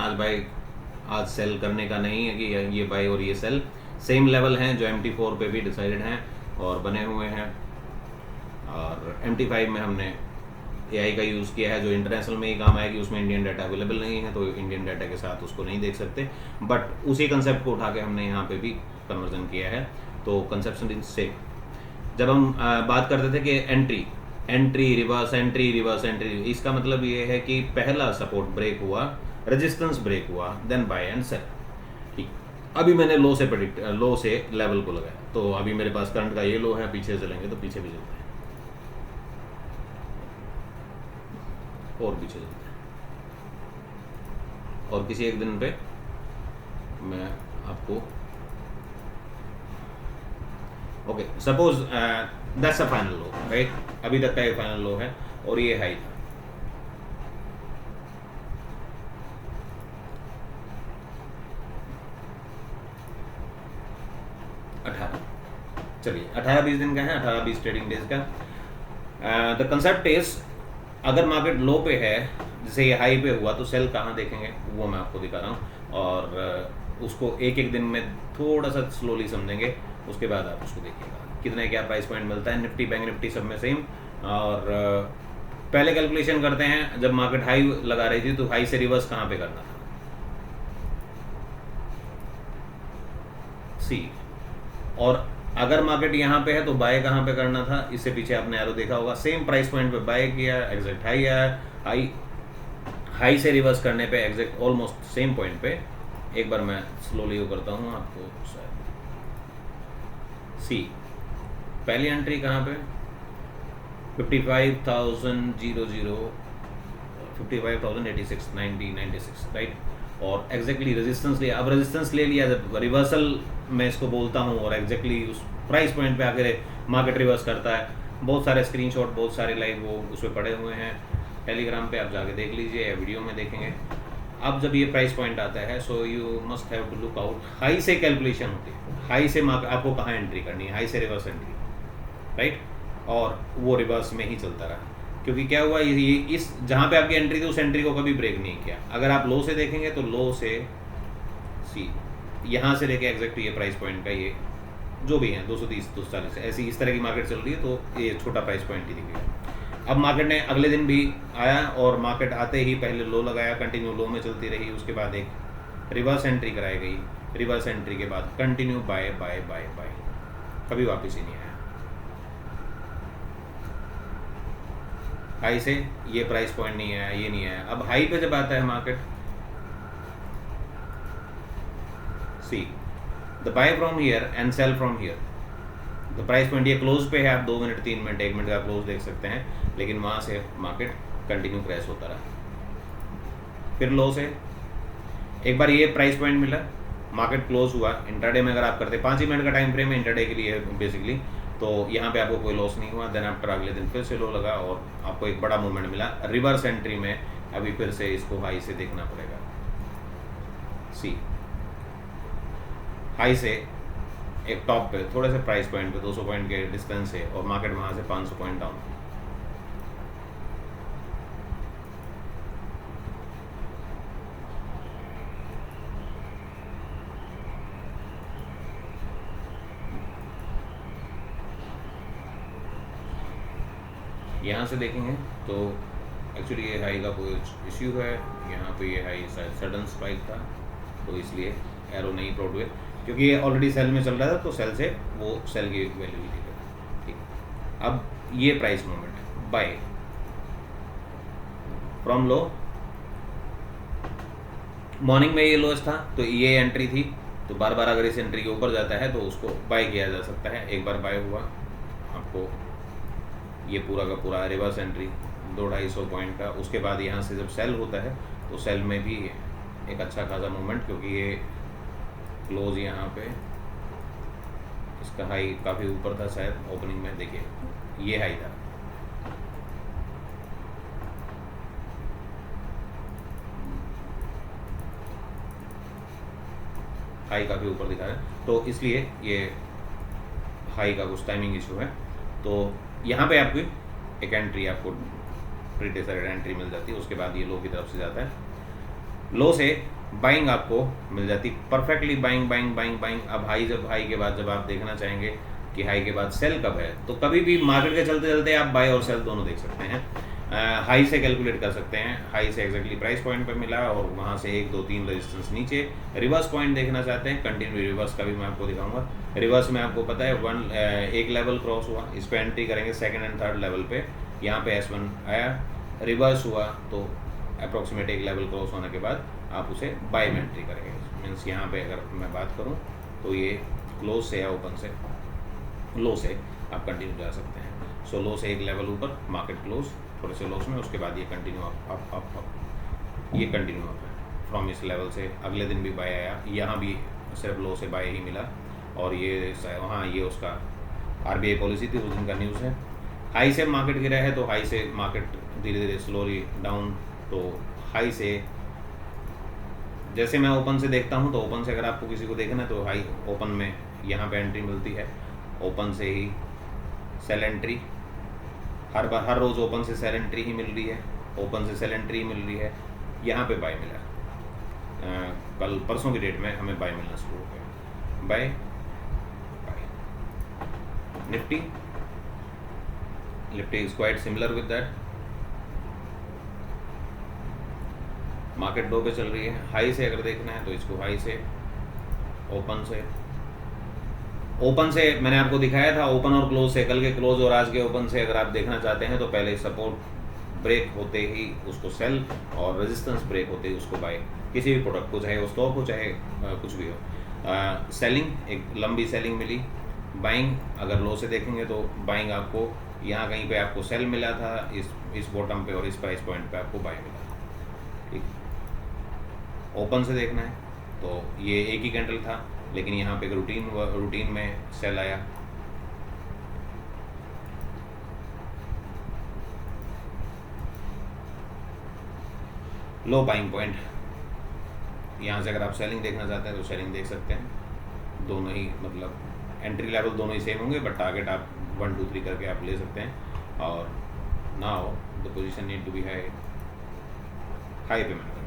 आज सेल करने का नहीं है कि ये बाय और ये सेल सेम लेवल हैं जो MT4 पे भी डिसाइडेड हैं और बने हुए हैं। और MT5 में हमने AI का यूज़ किया है जो इंटरनेशनल में ही काम आएगी, उसमें इंडियन डाटा अवेलेबल नहीं है तो इंडियन डाटा के साथ उसको नहीं देख सकते, बट उसी कंसेप्ट को उठा के हमने यहाँ पे भी कन्वर्जन किया है। तो कंसेप्शन इज सेम। जब हम बात करते थे कि एंट्री रिवर्स एंट्री, इसका मतलब ये है कि पहला सपोर्ट ब्रेक हुआ, रेजिस्टेंस ब्रेक हुआ, देन बाय एंड सेल। ठीक, अभी मैंने लो से लेवल को लगाया, तो अभी मेरे पास करंट का ये लो है, पीछे चलेंगे तो पीछे भी चलते हैं और पीछे चलते हैं, और किसी एक दिन पे मैं आपको okay suppose that's a final low, right. अभी तक का ये फाइनल लो है और ये हाई था। चलिए 18-20 दिन का है, 18-20 ट्रेडिंग डेज का। द कंसेप्ट इज, अगर मार्केट लो पे है, जैसे ये हाई पे हुआ, तो सेल कहाँ देखेंगे वो मैं आपको दिखा रहा हूँ, और उसको एक एक दिन में थोड़ा सा स्लोली समझेंगे, उसके बाद आप उसको देखिएगा कितने क्या प्राइस पॉइंट मिलता है। निफ्टी बैंक निफ्टी सब में सेम। और पहले कैलकुलेशन करते हैं, जब मार्केट हाई लगा रही थी तो हाई से रिवर्स कहाँ पे करना था, सी। और अगर मार्केट यहाँ पे है तो बाय कहाँ पे करना था, इससे पीछे आपने एरो देखा होगा, सेम प्राइस पॉइंट पे बाय किया, एग्जैक्ट हाई आया, हाई से रिवर्स करने पे एग्जैक्ट ऑलमोस्ट सेम पॉइंट पे। एक बार मैं स्लोली वो करता हूँ आपको, सी पहली एंट्री कहाँ पे 55,000 55,086 90 राइट, और एग्जैक्टली रेजिस्टेंस लिया। अब रेजिस्टेंस ले लिया, जब रिवर्सल मैं इसको बोलता हूँ और एग्जैक्टली उस प्राइस पॉइंट पे आकर मार्केट रिवर्स करता है। बहुत सारे स्क्रीनशॉट, बहुत सारे लाइव वो उस पर पड़े हुए हैं टेलीग्राम पे, आप जाके देख लीजिए या वीडियो में देखेंगे। अब जब ये प्राइस पॉइंट आता है, so you must have to look out, high से कैलकुलेशन होती है, हाई से आपको कहाँ एंट्री करनी है, हाई से रिवर्स एंट्री, राइट। और वो रिवर्स में ही चलता रहा, क्योंकि क्या हुआ, ये इस जहाँ पे आपकी एंट्री थी उस एंट्री को कभी ब्रेक नहीं किया। अगर आप लो से देखेंगे तो लो से सी, यहाँ से लेके एग्जैक्ट ये प्राइस पॉइंट का ये जो भी है 230 240 ऐसी इस तरह की मार्केट चल रही है, तो ये छोटा प्राइस पॉइंट ही दिखेगा। अब मार्केट ने अगले दिन भी आया और मार्केट आते ही पहले लो लगाया, कंटिन्यू लो में चलती रही, उसके बाद एक रिवर्स एंट्री कराई गई, रिवर्स एंट्री के बाद continue buy buy buy buy, कभी वापस ही नहीं आया। हाई से ये प्राइस पॉइंट नहीं आया, ये नहीं आया। अब हाई पे जब आता है market, see the buy from here and sell from here, the price point ये क्लोज पे है, आप 2 मिनट 3 मिनट 1 मिनट का क्लोज देख सकते हैं, लेकिन वहाँ से मार्केट कंटिन्यू क्रैश होता रहा। फिर लो से एक बार ये प्राइस पॉइंट मिला, मार्केट क्लोज हुआ। इंटरडे में अगर आप करते 5 ही मिनट का टाइम फ्रेम है इंटरडे के लिए बेसिकली, तो यहाँ पे आपको कोई लॉस नहीं हुआ। देन आफ्टर अगले दिन फिर से लो लगा और आपको एक बड़ा मूवमेंट मिला रिवर्स एंट्री में। अभी फिर से इसको हाई से देखना पड़ेगा, सी हाई से एक टॉप पे थोड़े से प्राइस पॉइंट पे 200 पॉइंट के डिस्टेंस है और मार्केट वहाँ से 500 पॉइंट डाउन। यहाँ से देखेंगे तो एक्चुअली ये हाई का कोई इश्यू है, यहाँ पे ये हाई सडन स्पाइक था, तो इसलिए एरो नहीं प्रोड हुए, क्योंकि ये ऑलरेडी सेल में चल रहा था, तो सेल से वो सेल की वैल्यू ही देगा। ठीक, अब ये price movement by from low, morning में ये लोएस्ट था तो ये एंट्री थी, तो बार बार अगर इस एंट्री के ऊपर जाता है तो उसको बाय किया जा सकता है। एक बार बाय हुआ, आपको ये पूरा का पूरा रिवर्स एंट्री 200-250 पॉइंट का, उसके बाद यहाँ से जब सेल होता है तो सेल में भी एक अच्छा खासा मूवमेंट, क्योंकि ये क्लोज यहाँ पे इसका हाई काफ़ी ऊपर था शायद ओपनिंग में, देखिए ये हाई था, हाई काफ़ी ऊपर दिखा रहा है, तो इसलिए ये हाई का कुछ टाइमिंग इशू है। तो यहाँ पे आपकी एक एंट्री आपको प्रीडिसेसर एंट्री मिल जाती है, उसके बाद ये लो की तरफ से जाता है, लो से बाइंग आपको मिल जाती perfectly, buying buying buying buying. अब हाई के बाद जब आप देखना चाहेंगे कि हाई के बाद सेल कब है, तो कभी भी मार्केट के चलते चलते आप बाय और सेल दोनों देख सकते हैं। हाई से कैलकुलेट कर सकते हैं, हाई से एग्जैक्टली प्राइस पॉइंट पे मिला और वहाँ से 1 2 3 रेजिस्टेंस नीचे। रिवर्स पॉइंट देखना चाहते हैं, कंटिन्यू रिवर्स का भी मैं आपको दिखाऊंगा। रिवर्स में आपको पता है एक लेवल क्रॉस हुआ, इस पर एंट्री करेंगे सेकंड एंड थर्ड लेवल पे, यहाँ पे S1 आया, रिवर्स हुआ तो अप्रॉक्सीमेट एक लेवल क्रॉस होने के बाद आप उसे बाय में एंट्री करेंगे। मीन्स यहाँ पे अगर मैं बात करूँ तो ये क्लोज से या ओपन से, लो से आप कंटिन्यू जा सकते हैं। सो लो से एक लेवल ऊपर, मार्केट क्लोज थोड़े से लॉस में, उसके बाद ये कंटिन्यू अप ये कंटिन्यू अप है फ्रॉम इस लेवल से। अगले दिन भी बाय आया, यहाँ भी सिर्फ लो से बाय ही मिला, और ये हाँ ये उसका RBI पॉलिसी थी, उस दिन का न्यूज़ है। हाई से मार्केट गिरा है, तो हाई से मार्केट धीरे धीरे स्लोली डाउन, तो हाई से जैसे मैं ओपन से देखता हूँ, तो ओपन से अगर आपको किसी को देखना है तो हाई ओपन में यहाँ पे एंट्री मिलती है, ओपन से ही सेल एंट्री, हर रोज़ ओपन से सेल एंट्री ही मिल रही है, ओपन से सेल एंट्री मिल रही है। यहाँ पे बाय मिला, कल परसों की डेट में हमें बाय मिलना शुरू हो गया, bye bye. Nifty is quite similar with that, market low पे चल रही है। हाई से अगर देखना है तो इसको हाई से, ओपन से मैंने आपको दिखाया था, ओपन और क्लोज से, कल के क्लोज और आज के ओपन से अगर आप देखना चाहते हैं तो पहले सपोर्ट ब्रेक होते ही उसको सेल और रेजिस्टेंस ब्रेक होते ही उसको बाय, किसी भी प्रोडक्ट को, चाहे वो स्टॉक हो चाहे कुछ भी हो। सेलिंग, एक लंबी सेलिंग मिली, बाइंग अगर लो से देखेंगे तो बाइंग आपको यहाँ कहीं पे आपको सेल मिला था, इस बॉटम पे और इस प्राइस पॉइंट पे आपको बाय मिला, ठीक। ओपन से देखना है तो ये एक ही कैंडल था, लेकिन यहाँ पे रूटीन में सेल आया, लो बाइंग पॉइंट। यहाँ से अगर आप सेलिंग देखना चाहते हैं तो सेलिंग देख सकते हैं, दोनों ही मतलब एंट्री लेवल दोनों ही सेम होंगे, बट टारगेट आप 1 2 3 करके आप ले सकते हैं। और now the position need to be high पे मैंने लगाया,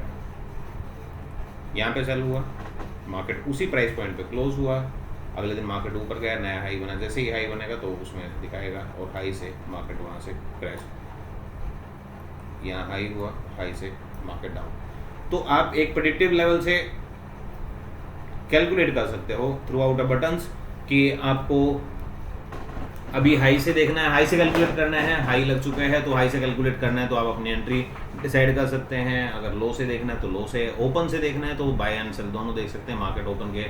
यहाँ पे सेल हुआ, मार्केट उसी प्राइस पॉइंट पे क्लोज हुआ, अगले दिन मार्केट ऊपर गया, नया हाई बना, जैसे ही हाई बनेगा तो उसमें दिखाएगा, और हाई से मार्केट वहाँ से क्रैश, यहाँ हाई हुआ, हाई से मार्केट डाउन। तो आप एक प्रेडिक्टिव लेवल से कैलकुलेट कर सकते हो थ्रू आउट अ बटन्स कि आपको अभी हाई से देखना है, हाई से कैलकुलेट करना है, हाई लग चुका है तो हाई से कैलकुलेट करना है, तो आप अपनी एंट्री डिसाइड कर सकते हैं। अगर लो से देखना है तो लो से, ओपन से देखना है तो बाय एंड सेल दोनों देख सकते हैं। मार्केट ओपन के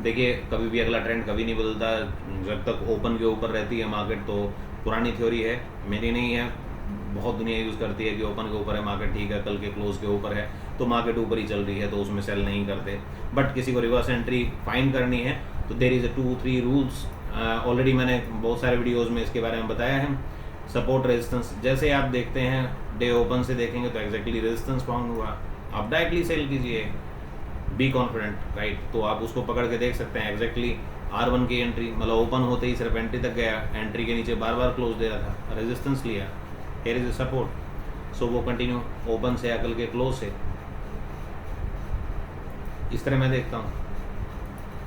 देखिए, कभी भी अगला ट्रेंड कभी नहीं बदलता जब तक ओपन के ऊपर रहती है मार्केट, तो पुरानी थ्योरी है, मेरी नहीं है, बहुत दुनिया यूज़ करती है कि ओपन के ऊपर है मार्केट, ठीक है, कल के क्लोज के ऊपर है तो मार्केट ऊपर ही चल रही है तो उसमें सेल नहीं करते। बट किसी को रिवर्स एंट्री फाइंड करनी है तो there is a 2 3 rules, already मैंने बहुत सारे वीडियोस में इसके बारे में बताया है। सपोर्ट रेजिस्टेंस, जैसे आप देखते हैं डे ओपन से देखेंगे तो एग्जैक्टली रेजिस्टेंस फाउंड हुआ, आप डायरेक्टली सेल कीजिए, बी कॉन्फिडेंट, राइट। तो आप उसको पकड़ के देख सकते हैं एग्जैक्टली R1 की एंट्री, मतलब ओपन होते ही सिर्फ एंट्री तक गया, एंट्री के नीचे बार बार क्लोज दे रहा था, रेजिस्टेंस लिया, हियर इज अ सपोर्ट, सो वो कंटिन्यू ओपन से या कल के क्लोज से, इस तरह मैं देखता हूँ।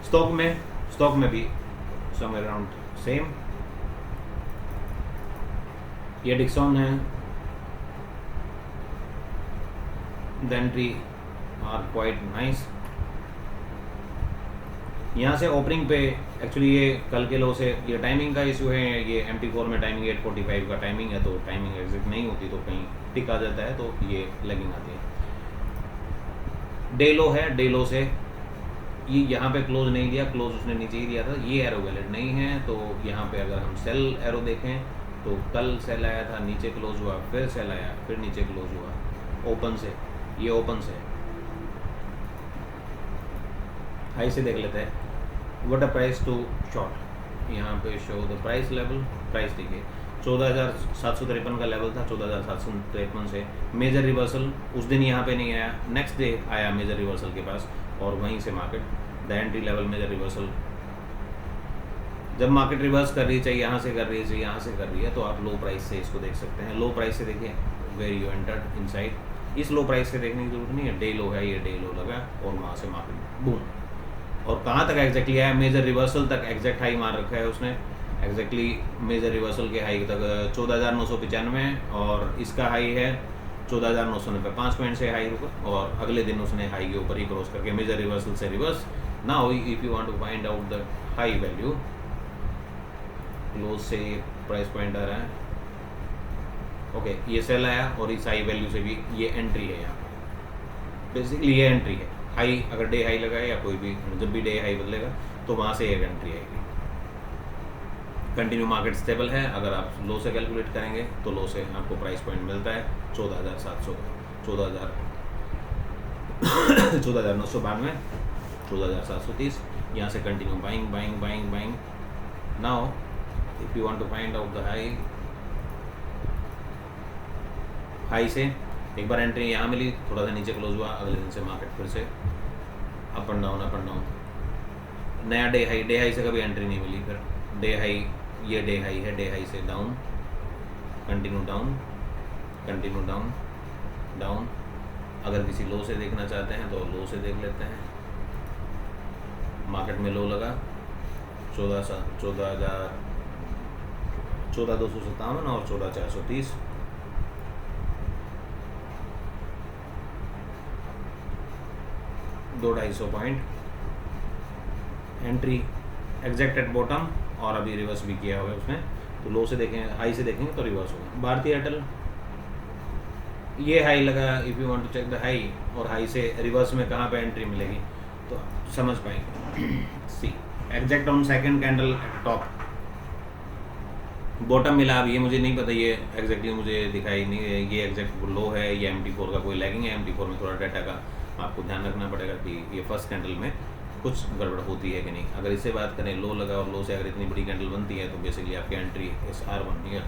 स्टॉक में भी समवेयर अराउंड सेम, ये डिक्सॉन है, the entry are quite nice. यहाँ से ओपनिंग पे एक्चुअली ये कल के लो से, ये टाइमिंग का इशू है, ये MT4 में टाइमिंग 8:45 का टाइमिंग है, तो टाइमिंग एग्जिट नहीं होती तो कहीं टिक आ जाता है, तो ये लैगिंग आती है। डे लो है, डे लो से ये यहाँ पे क्लोज नहीं दिया, क्लोज उसने नीचे ही दिया था, ये एरो वैलिड नहीं है, तो यहाँ पे अगर हम सेल एरो देखें तो कल सेल आया था, नीचे क्लोज हुआ, फिर सेल आया, फिर नीचे क्लोज हुआ ओपन से, ये ओपन से। हाई से देख लेते हैं, what a price to short, यहाँ पे show the price level, price देखिए 14,753 का लेवल था, 14,753 से मेजर रिवर्सल उस दिन यहाँ पे नहीं आया, नेक्स्ट डे आया मेजर रिवर्सल के पास और वहीं से market the entry level major reversal. जब मार्केट रिवर्स कर रही है, चाहे यहाँ से कर रही है चाहे यहाँ से कर रही है, तो आप लो प्राइस से इसको देख सकते हैं। लो प्राइस से देखिए वेर यू एंटर्ड इनसाइड। इस लो प्राइस से देखने की जरूरत नहीं है, डे लो है, ये डे लो लगा और वहाँ से मार्केट बूम। और कहाँ तक एग्जैक्टली आया, मेजर रिवर्सल तक एग्जैक्ट हाई मार रखा है उसने। एग्जैक्टली मेजर रिवर्सल के हाई तक 14,995 और इसका हाई है 14,990, 5 पॉइंट से हाई रुका और अगले दिन उसने हाई के ऊपर ही क्रॉस करके मेजर रिवर्सल से reverse. Now if you want to find out the high value, close से प्राइस पॉइंट आ रहा है, ओके ये सेल आया और इस हाई वैल्यू से भी ये एंट्री है। यहाँ बेसिकली ये एंट्री है। हाई अगर डे हाई लगा है या कोई भी जब भी डे हाई बदलेगा तो वहाँ से एक एंट्री आएगी। कंटिन्यू मार्केट स्टेबल है। अगर आप लो से कैलकुलेट करेंगे तो लो से आपको प्राइस पॉइंट मिलता है 14,700 14,992, 14,730। यहाँ से continue buying buying buying buying. Now if you want to find out the high से एक बार एंट्री यहाँ मिली, थोड़ा सा नीचे क्लोज हुआ, अगले दिन से मार्केट फिर से up and down up and down. नया डे हाई से कभी एंट्री नहीं मिली। फिर डे हाई, ये डे हाई है, डे हाई से down, continue down, continue down down. अगर किसी लो से देखना चाहते हैं तो लो से देख लेते हैं। मार्केट में लो लगा 14,257 और 14,430। दो 250 point entry exact at bottom और अभी रिवर्स भी किया हुआ है उसने। तो लो से देखेंगे, हाई से देखेंगे तो रिवर्स होगा। भारतीय एयरटेल ये हाई लगा, if you want to check the high और हाई से रिवर्स में कहाँ पे एंट्री मिलेगी तो समझ पाएंगे। See exact on second candle at top bottom मिला। अब ये मुझे नहीं पता, ये एग्जैक्टली मुझे दिखाई नहीं है ये एग्जैक्ट लो है या MT4 का कोई लैगिंग है। MT4 में थोड़ा डाटा का आपको ध्यान रखना पड़ेगा कि ये फर्स्ट कैंडल में कुछ गड़बड़ होती है कि नहीं। अगर इससे बात करें, लो लगा और लो से अगर इतनी बड़ी कैंडल बनती है तो बेसिकली आपकी एंट्री SR1 ईयर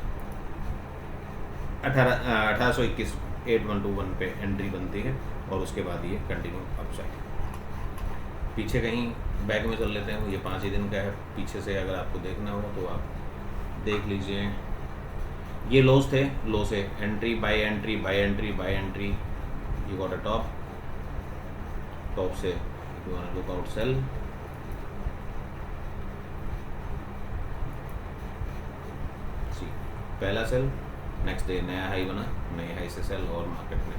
1821 8121 पे एंट्री बनती है और उसके बाद ये कंटिन्यू अपसाइड। पीछे कहीं बैक में चल लेते हैं, ये 5 ही दिन का है। पीछे से अगर आपको देखना हो तो आप देख लीजिए। ये लोस थे, लो से entry buy entry buy entry buy entry, you got a top से you want to look out sell. पहला सेल, नेक्स्ट डे नया हाई बना, नए हाई से सेल और मार्केट में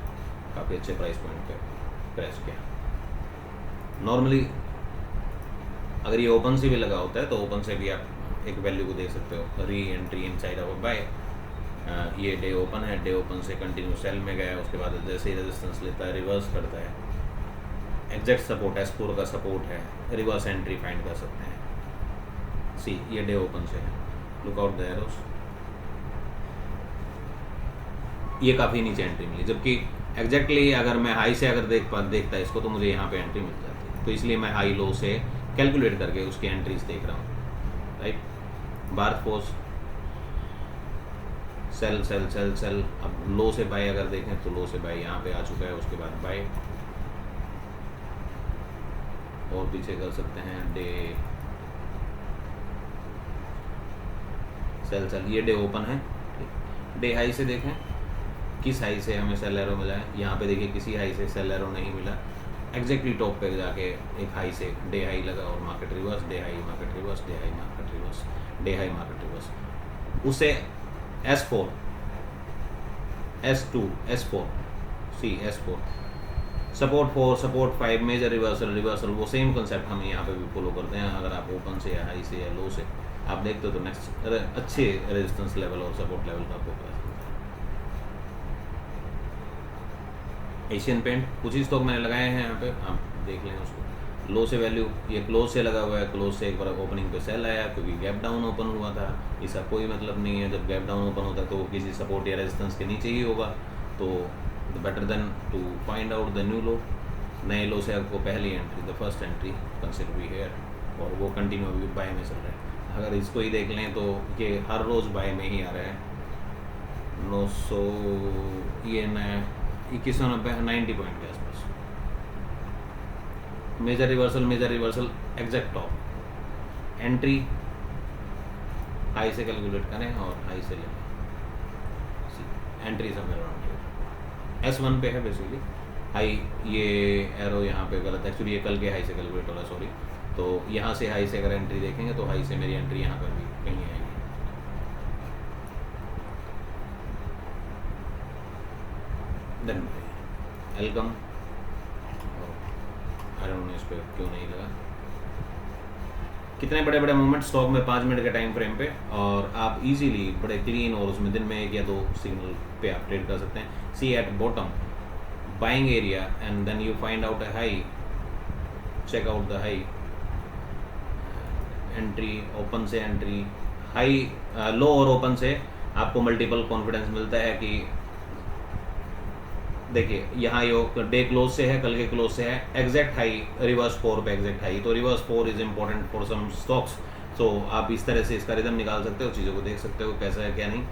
काफ़ी अच्छे प्राइस पॉइंट पे क्रैश किया। नॉर्मली अगर ये ओपन से भी लगा होता है तो ओपन से भी आप एक वैल्यू को देख सकते हो, re entry inside of buy. ये डे ओपन है, डे ओपन से कंटिन्यू सेल में गया, उसके बाद जैसे ही रेजिस्टेंस लेता है रिवर्स करता है। एग्जैक्ट सपोर्ट S4 का सपोर्ट है, रिवर्स एंट्री फाइंड कर सकते हैं। सी ये डे ओपन से है, लुक आउट द एरोस। ये काफ़ी नीचे एंट्री मिली, जबकि एग्जैक्टली अगर मैं हाई से अगर देखता इसको तो मुझे यहाँ पे एंट्री मिल जाती। तो इसलिए मैं हाई लो से कैलकुलेट करके उसकी एंट्रीज देख रहा हूँ, right. Bharat force sell sell sell sell. अब लो से बाय अगर देखें तो लो से बाय यहाँ पे आ चुका है, उसके बाद बाय और पीछे कर सकते हैं डे सेल सेल। ये डे ओपन है, डे हाई से देखें किस हाई से हमें सेल एरो मिला है। यहाँ पे देखिए किसी हाई से सेल एरो नहीं मिला, एग्जैक्टली टॉप पे जाके एक हाई से डे हाई लगा और market reverse, day high market reverse, day high market reverse, day high market reverse. उसे S4 S2 S4 see S4 support 4 support 5 major reversal वो सेम कंसेप्ट हम यहाँ पे भी फॉलो करते हैं। अगर आप ओपन से या हाई से या लो से आप देखते हो तो नेक्स्ट अच्छे रेजिस्टेंस लेवल और सपोर्ट लेवल का आपको पता चलता है। एशियन पेंट कुछ ही स्टॉक मैंने लगाए हैं यहाँ पे, आप देख लें उसको। लो से वैल्यू ये क्लोज से लगा हुआ है, क्लोज से एक बार ओपनिंग पे सेल आया क्योंकि गैप डाउन ओपन हुआ था। इसका कोई मतलब नहीं है, जब गैप डाउन ओपन होता है तो किसी सपोर्ट या रेजिस्टेंस के नीचे ही होगा। तो better then to find out the new low, नए लो से आपको पहली entry the first entry consider be here और वो कंटिन्यू अभी बाय में चल रहा है। अगर इसको ही देख लें तो ये हर रोज़ बाय में ही आ रहा है। 900 ये नया 2190 90 पॉइंट के आसपास major reversal exact top, entry high से कैलकुलेट करें और हाई से लें, entry somewhere around here, S1 पे है बेसिकली हाई, ये एरो यहाँ पे गलत है एक्चुअली, ये कल के हाई से कैलकुलेट हो रहा है सॉरी। तो यहाँ से हाई से अगर एंट्री देखेंगे तो हाई से मेरी एंट्री यहाँ पर भी कहीं आएगी। Than welcome, I don't know इस पर क्यों नहीं लगा। कितने बड़े बड़े मूवमेंट स्टॉक में 5 मिनट के टाइम फ्रेम पे, और आप इजीली बड़े क्लीन और उसमें दिन में 1 या 2 सिग्नल पे आप ट्रेड कर सकते हैं। See at bottom buying area and then you find out a high, check out the high, entry open से एंट्री हाई, लो और ओपन से आपको मल्टीपल कॉन्फिडेंस मिलता है कि देखिए यहाँ ये डे क्लोज से है, कल के क्लोज से है, एग्जैक्ट हाई रिवर्स 4 पे एग्जैक्ट हाई, तो reverse 4 is important for some stocks. So आप इस तरह से इसका रिदम निकाल सकते हो, चीज़ों को देख सकते हो कैसा है क्या नहीं।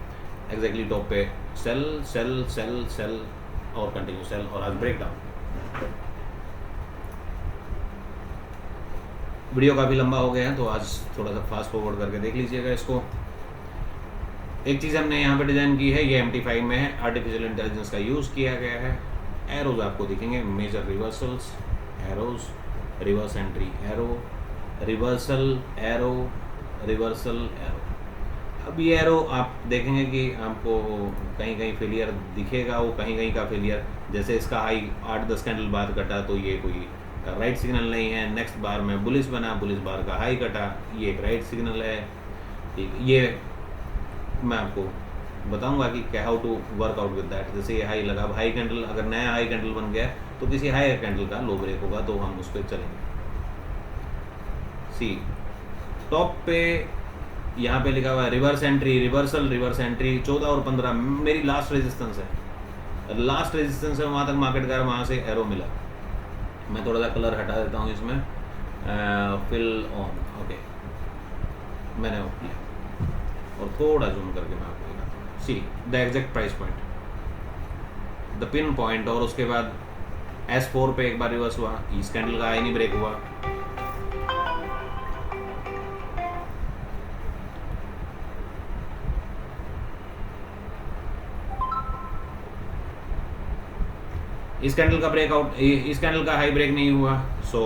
एग्जैक्टली टॉप पे सेल सेल सेल सेल और कंटिन्यू सेल, और आज ब्रेक डाउन। वीडियो काफ़ी लंबा हो गया है तो आज थोड़ा सा फास्ट फॉरवर्ड करके देख लीजिएगा इसको। एक चीज़ हमने यहाँ पे डिज़ाइन की है, ये MT5 में है, आर्टिफिशियल इंटेलिजेंस का यूज़ किया गया है। एरोज आपको दिखेंगे, major reversals, arrows, reverse entry arrow, reversal arrow, reversal arrow. अब ये एरो आप देखेंगे कि आपको कहीं कहीं फेलियर दिखेगा, वो कहीं कहीं का फेलियर, जैसे इसका हाई 8-10 कैंडल बाद कटा तो ये कोई राइट सिग्नल नहीं है। नेक्स्ट बार में बुलिश बना, बुलिश बार का हाई कटा, ये एक राइट सिग्नल है। ये मैं आपको बताऊंगा कि क्या how to work out with that. जैसे ये हाई लगा, अब हाई कैंडल अगर नया हाई कैंडल बन गया तो किसी हाई कैंडल का लो ब्रेक होगा तो हम उस पर चलेंगे। सी टॉप पे यहाँ पे लिखा हुआ है reverse entry, reversal, reverse entry 14 और 15 मेरी लास्ट रेजिस्टेंस है, लास्ट रेजिस्टेंस है, वहाँ तक मार्केट गया, वहाँ से एरो मिला। मैं थोड़ा सा कलर हटा देता हूँ इसमें, फिल ऑन, ओके मैंने ऑफ किया और थोड़ा जूम करके मैं आपको दिखाता हूँ। See the exact price point, the pin point, और उसके बाद S4 पे एक बार रिवर्स हुआ, इस कैंडल का हाई नहीं ब्रेक हुआ, इस कैंडल का ब्रेकआउट, इस कैंडल का हाई ब्रेक नहीं हुआ, सो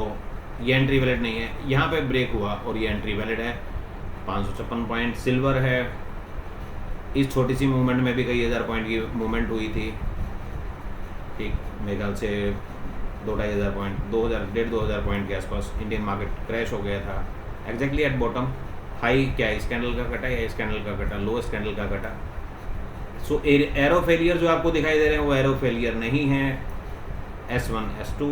ये एंट्री वैलिड नहीं है। यहाँ पे ब्रेक हुआ और ये एंट्री वैलिड है। 556 पॉइंट सिल्वर है। इस छोटी सी मूवमेंट में भी कई हज़ार पॉइंट की मूवमेंट हुई थी, ठीक, मेरे ख्याल से 2-2,500 पॉइंट, 2,000-2,500 पॉइंट के आसपास इंडियन मार्केट क्रैश हो गया था। एग्जैक्टली एट बॉटम हाई क्या इस कैंडल का कटा या इस कैंडल का कटा, लोएस्ट कैंडल का कटा। सो एरो फेलियर जो आपको दिखाई दे रहे हैं वो एरो फेलियर नहीं है। S1 S2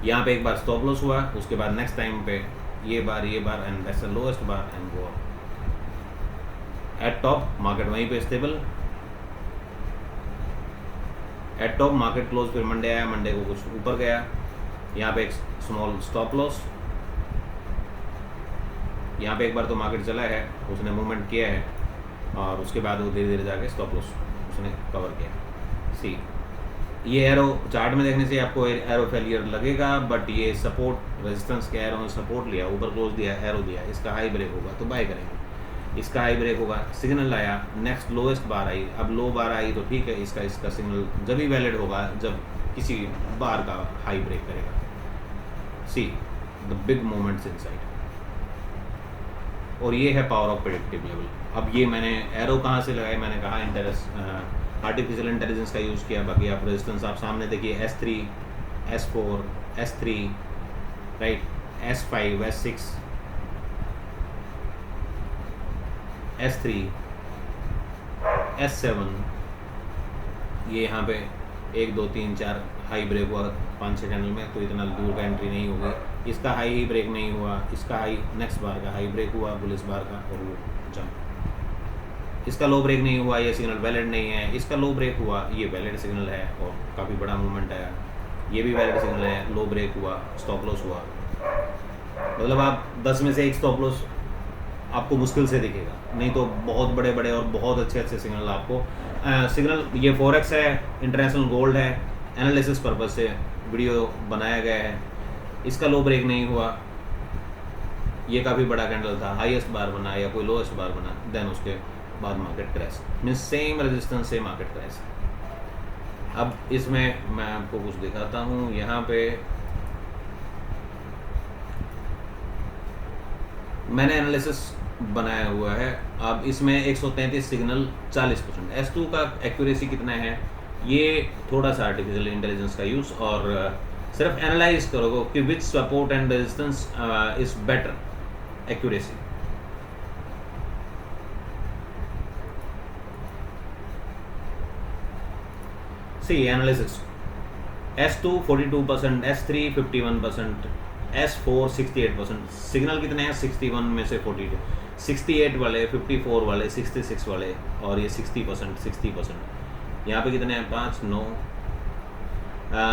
यहाँ पे एक बार स्टॉप लॉस हुआ, उसके बाद नेक्स्ट टाइम पे ये bar and that's the lowest bar and go at top. Market वहीं पे stable at top, market close, फिर मंडे आया, मंडे को कुछ ऊपर गया, यहाँ पे एक स्मॉल स्टॉप लॉस, यहाँ पे एक बार तो मार्केट चला है, उसने मूवमेंट किया है और उसके बाद वो धीरे धीरे जाके स्टॉप लॉस उसने कवर किया। सी ये एरो चार्ट में देखने से आपको एरो फेलियर लगेगा, बट ये सपोर्ट रेजिस्टेंस के एरो ने सपोर्ट लिया, ऊपर क्लोज दिया, एरो दिया, इसका हाई ब्रेक होगा तो बाय करेंगे। इसका हाई ब्रेक होगा, सिग्नल आया, नेक्स्ट लोएस्ट बार आई, अब लो बार आई तो ठीक है, इसका सिग्नल जब भी वैलिड होगा जब किसी बार का हाई ब्रेक करेगा। See the big moments inside, और ये है पावर ऑफ प्रेडिक्टिव लेवल। अब ये मैंने एरो कहाँ से लगाए, मैंने कहा आर्टिफिशियल इंटेलिजेंस का यूज़ किया। बाकी आप रेजिस्टेंस आप सामने देखिए, S3, S4, S3, right, S5, S6, S3, S7, ये यहाँ पे 1 2 3 4 हाई ब्रेक हुआ 5-6 कैंडल में, तो इतना दूर का एंट्री नहीं होगी। इसका हाई ही ब्रेक नहीं हुआ, इसका हाई नेक्स्ट बार का हाई ब्रेक हुआ, बुलिश बार का, और वो जंप। इसका लो ब्रेक नहीं हुआ, ये सिग्नल वैलिड नहीं है। इसका लो ब्रेक हुआ, ये वैलिड सिग्नल है और काफ़ी बड़ा मूवमेंट आया, ये भी वैलिड सिग्नल है। लो ब्रेक हुआ, स्टॉप लॉस हुआ, मतलब आप 10 में से एक स्टॉप लॉस आपको मुश्किल से दिखेगा, नहीं तो बहुत बड़े बड़े और बहुत अच्छे सिग्नल आपको सिग्नल। ये फॉरेक्स है, इंटरनेशनल गोल्ड है, एनालिसिस पर्पज से वीडियो बनाया गया है। इसका लो ब्रेक नहीं हुआ, ये काफ़ी बड़ा कैंडल था, हाईएस्ट बार बना या कोई लोएस्ट बार बना, देन उसके बाद market crash, means same resistance से मार्केट क्रैश। अब इसमें मैं आपको कुछ दिखाता हूँ। यहाँ पे मैंने एनालिसिस बनाया हुआ है। अब इसमें 133 सिग्नल 40%। S2 का एक्यूरेसी कितना है, ये थोड़ा सा आर्टिफिशियल इंटेलिजेंस का यूज़, और सिर्फ एनालाइज करोगे कि which support and resistance is better accuracy. See analysis S2 42%, S3 51%, S4 68%। Signal कितने हैं, 61 में से 42, 68 वाले, 54 वाले, 66 वाले, और ये 60%। यहाँ पे कितने हैं, 5 9।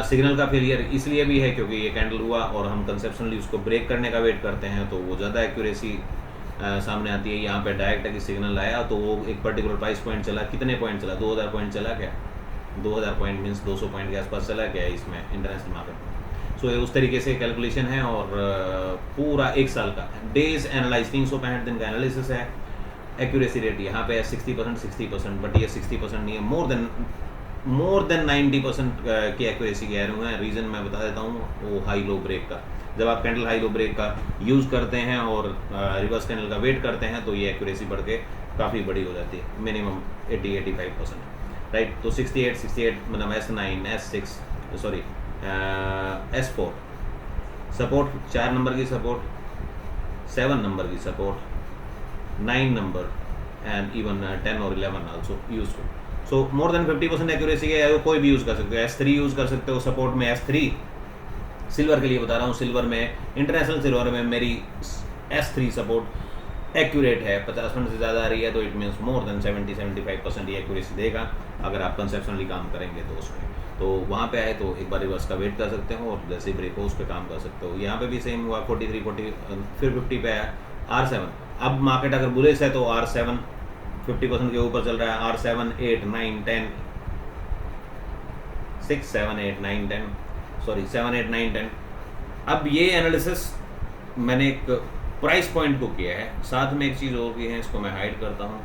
सिग्नल का फेलियर इसलिए भी है क्योंकि ये कैंडल हुआ और हम कंसेप्शनली उसको ब्रेक करने का वेट करते हैं, तो वो ज़्यादा एक्यूरेसी सामने आती है। यहाँ पे डायरेक्ट है कि सिग्नल आया तो वो एक पर्टिकुलर प्राइस पॉइंट चला, कितने पॉइंट चला, 2000 पॉइंट चला क्या, 2000 पॉइंट मीन्स 200 पॉइंट के आसपास चला गया इसमें इंटरनेशनल मार्केट में। सो उस तरीके से कैलकुलेशन है, और पूरा एक साल का डेज एनालाइज 365 दिन का एनालिसिस है। एक्यूरेसी रेट यहाँ पे है 60%, बट ये 60% नहीं है, मोर देन 90% की एक्यूरेसी कह रहे हैं। रीज़न मैं बता देता हूँ, वो हाई लो ब्रेक का। जब आप कैंडल हाई लो ब्रेक का यूज़ करते हैं और रिवर्स कैंडल का वेट करते हैं तो ये एक्यूरेसी बढ़ के काफ़ी बड़ी हो जाती है, मिनिमम 80-85%, राइट। तो 68 मतलब S9 S6 sorry S4 support, 4 number की सपोर्ट, 7 नंबर की सपोर्ट, 9 नंबर एंड इवन 10 और 11 आल्सो यूजफुल। सो मोर देन 50% एक्यूरेसी है, कोई भी यूज़ कर सकते हो। S3 यूज़ कर सकते हो सपोर्ट में। S3 सिल्वर के लिए बता रहा हूँ, सिल्वर में, इंटरनेशनल सिल्वर में मेरी S3 सपोर्ट एक्यूरेट है, 50% से ज़्यादा आ रही है तो इट मीन्स मोर देन 70-75% ये एक्यूरेसी देगा अगर आप कंसेप्शनली काम करेंगे तो उसमें। तो वहाँ पे आए तो एक बार रिवर्स का वेट कर सकते हो और जैसे ही ब्रेक हो उस पर काम कर सकते हो। यहाँ पे भी सेम हुआ, 43 40 फिर 50 पे आया R7। अब मार्केट अगर बुलिश है तो R7 50% के ऊपर चल रहा है, R7 8 9 10 6 7 8 9 10 सॉरी 7 8 9 10। अब ये एनालिसिस मैंने एक प्राइस पॉइंट को किया है, साथ में एक चीज़ और भी है, इसको मैं हाइड करता हूँ,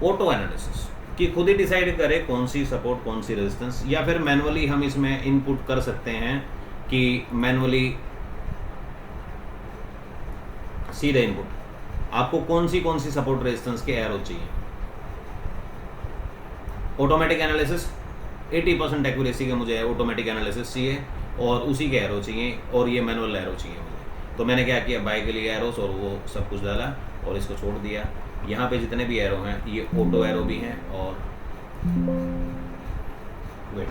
ऑटो एनालिसिस, कि खुद ही डिसाइड करें कौन सी सपोर्ट कौन सी रेजिस्टेंस, या फिर मैनुअली हम इसमें इनपुट कर सकते हैं कि मैनुअली सीधे इनपुट आपको कौन सी सपोर्ट रेजिस्टेंस के एरो चाहिए। ऑटोमेटिक एनालिसिस 80% एक्यूरेसी के मुझे ऑटोमेटिक एनालिसिस चाहिए और उसी के एरो चाहिए, और ये मैनुअल एरो चाहिए मुझे। तो मैंने क्या किया, बाय के लिए एरोस और वो सब कुछ डाला और इसको छोड़ दिया। यहाँ पे जितने भी एरो हैं ये ऑटो एरो भी हैं, और वेट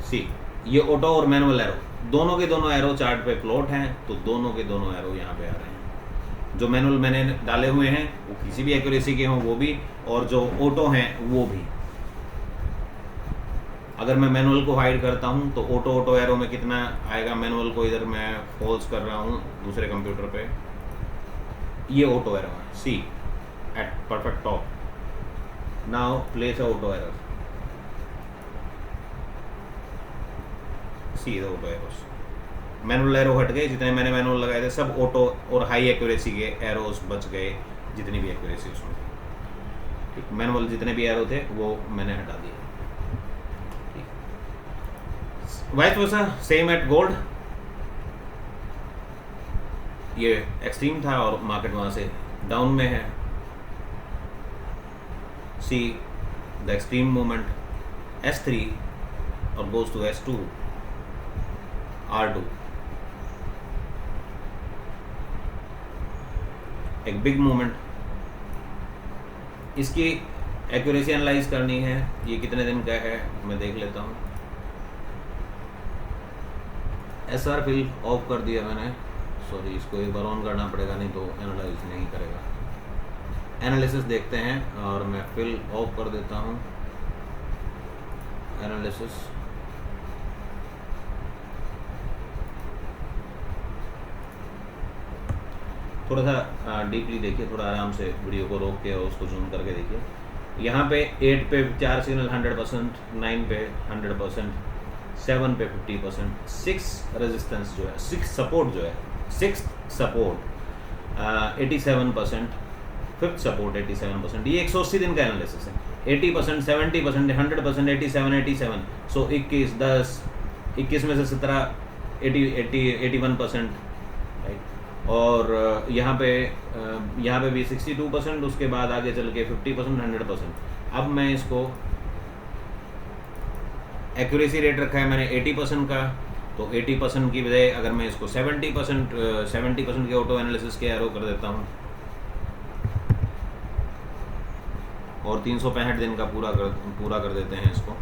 सी ये ऑटो और मैनुअल एरो दोनों के दोनों एरो चार्ट पे प्लॉट हैं, तो दोनों के दोनों एरो यहाँ पे आ रहे हैं। जो मैनुअल मैंने डाले हुए हैं वो किसी भी एक्यूरेसी के हों वो भी, और जो ऑटो हैं वो भी। अगर मैं मैनुअल को हाइड करता हूं तो ऑटो एरो में कितना आएगा, मैनुअल को इधर मैं फोल्स कर रहा हूं दूसरे कंप्यूटर पे, ये ऑटो एरो है, see at perfect top. Now place auto arrow, see the auto arrows. Manual arrow हट गए, जितने मैंने मैनुअल लगाए थे सब ऑटो और हाई एक्यूरेसी के एरोस बच गए, जितनी भी एक्यूरेसी उसमें ठीक। मैनुअल जितने भी एरो थे वो मैंने हटा दिए। Vice versa same at gold, ये एक्सट्रीम था और मार्केट वहां से डाउन में है। See the extreme movement S3 और गोज टू S2 R2, एक बिग मूवमेंट। इसकी एक्यूरेसी एनालाइज करनी है, ये कितने दिन का है मैं देख लेता हूँ। SR फिल ऑफ कर दिया मैंने, सॉरी इसको एक बार ऑन करना पड़ेगा नहीं तो एनालाइज नहीं करेगा। एनालिसिस देखते हैं और मैं फिल ऑफ कर देता हूँ। एनालिसिस थोड़ा सा डीपली देखिए, थोड़ा आराम से वीडियो को रोक के और उसको जूम करके देखिए। यहाँ पे 8 पे 4 सिग्नल 100%, 9 पे 100%, 7 पे 50%, 6 रेजिस्टेंस जो है, 6 सपोर्ट जो है, 6 सपोर्ट 87%, 5th सपोर्ट 87%। ये 180 दिन का एनालिसिस है। 80%, 70%, 100%, 87, 87। सो 21, 10, 21 में से 17, 81%, राइट। और यहाँ पे भी 62%, उसके बाद आगे चल के 50%, 100%। अब मैं इसको एक्यूरेसी रेट रखा है मैंने 80% का, तो 80% की बजाय अगर मैं इसको 70% के ऑटो एनालिसिस के एरो कर देता हूँ और 365 दिन का पूरा कर देते हैं इसको।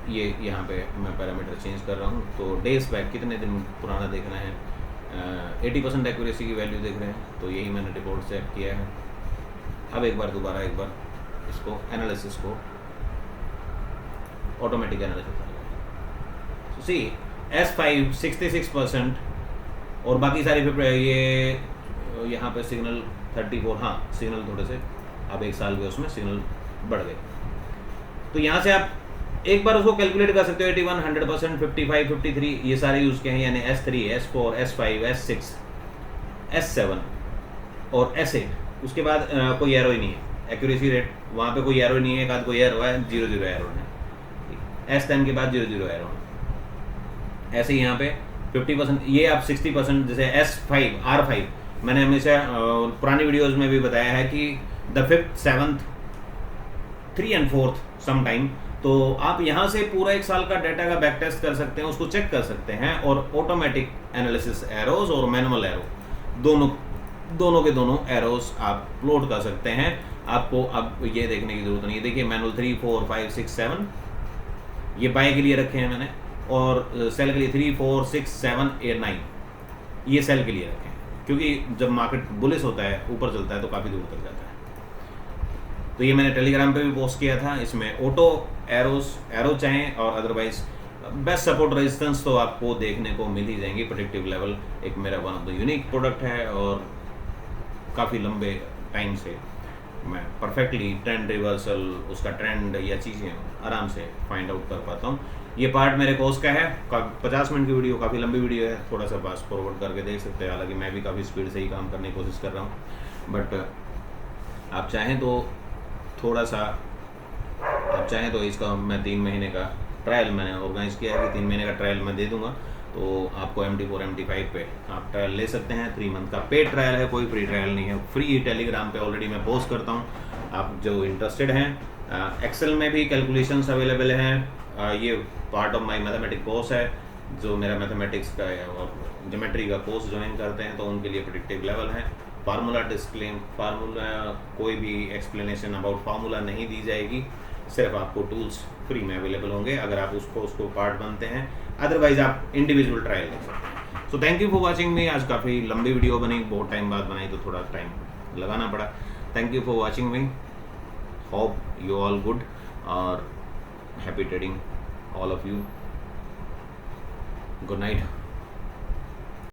ये यहाँ पे मैं पैरामीटर चेंज कर रहा हूँ, तो डेज बैक कितने दिन पुराना देखना है, 80% एक्यूरेसी की वैल्यू देख रहे हैं, तो यही मैंने रिपोर्ट सेट किया है। अब एक बार इसको एनालिसिस को ऑटोमेटिक एनालिसिस सी S5 66% और बाकी सारी ये यहाँ पे सिग्नल 34, हाँ सिग्नल थोड़े से अब 1 साल के उसमें सिग्नल बढ़ गए। तो यहाँ से आप एक बार उसको कैलकुलेट कर सकते हो। 81, 100%, 55, 53 ये सारे यूज़ के हैं, यानी S3, S4, S5, S6, S7 और S8। उसके बाद कोई एरो ही नहीं है। एक्यूरेसी रेट वहाँ पे कोई एरो नहीं है, एक आध कोई एरो है, 0 एरो है। S10 के बाद 0 एरो है। ऐसे ही यहाँ पे 50%, ये आप 60%, जैसे S5, R5 मैंने हमेशा पुरानी वीडियोज़ में भी बताया है कि the 5th, 7th, 3 and 4th some time, तो आप यहाँ से पूरा 1 साल का डाटा का बैक टेस्ट कर सकते हैं, उसको चेक कर सकते हैं, और ऑटोमेटिक एनालिसिस एरोज और मैनुअल एरो दोनों के दोनों एरोज आप प्लॉट कर सकते हैं। आपको अब ये देखने की जरूरत नहीं है। देखिए मैनुअल 3, 4, 5, 6, 7 ये बाय के लिए रखे हैं मैंने, और सेल के लिए 3, 4, 6, 7, 8, 9 ये सेल के लिए रखे हैं, क्योंकि जब मार्केट बुलिश होता है, ऊपर चलता है, तो काफ़ी दूर तक जाता है। तो ये मैंने टेलीग्राम पे भी पोस्ट किया था। इसमें ऑटो एरो चाहें और अदरवाइज बेस्ट सपोर्ट रेजिस्टेंस तो आपको देखने को मिल ही जाएंगी। प्रेडिक्टिव लेवल एक मेरा one of the unique product है, और काफ़ी लंबे टाइम से मैं परफेक्टली ट्रेंड रिवर्सल, उसका ट्रेंड या चीज़ें आराम से फाइंड आउट कर पाता हूँ। ये पार्ट मेरे कोर्स का है, 50 मिनट की वीडियो, काफ़ी लंबी वीडियो है, थोड़ा सा फास्ट फॉरवर्ड करके देख सकते हैं। हालांकि मैं भी काफ़ी स्पीड से ही काम करने की कोशिश कर रहा हूँ, बट आप चाहें तो इसका मैं 3 महीने का ट्रायल मैंने ऑर्गेनाइज किया है कि 3 महीने का ट्रायल मैं दे दूंगा, तो आपको MT4 MT5 पे आप ट्रायल ले सकते हैं। 3 मंथ का पेड ट्रायल है, कोई फ्री ट्रायल नहीं है। फ्री टेलीग्राम पे ऑलरेडी मैं पोस्ट करता हूँ, आप जो इंटरेस्टेड हैं। एक्सेल में भी कैलकुलेशंस अवेलेबल हैं। ये part of my mathematics course है, जो मेरा मैथमेटिक्स का और ज्योमेट्री का कोर्स ज्वाइन करते हैं तो उनके लिए प्रेडिक्टिव लेवल है। फार्मूला कोई भी एक्सप्लेनेशन अबाउट फार्मूला नहीं दी जाएगी, सिर्फ आपको टूल्स फ्री में अवेलेबल होंगे अगर आप उसको पार्ट बनते हैं। अदरवाइज आप इंडिविजुअल ट्रायल ले सकते हैं। So thank you for watching मी। आज काफ़ी लंबी वीडियो बनी, बहुत टाइम बाद बनाई, तो थोड़ा टाइम लगाना पड़ा। Thank you for watching me. Hope you all good और happy trading all of you. Good night.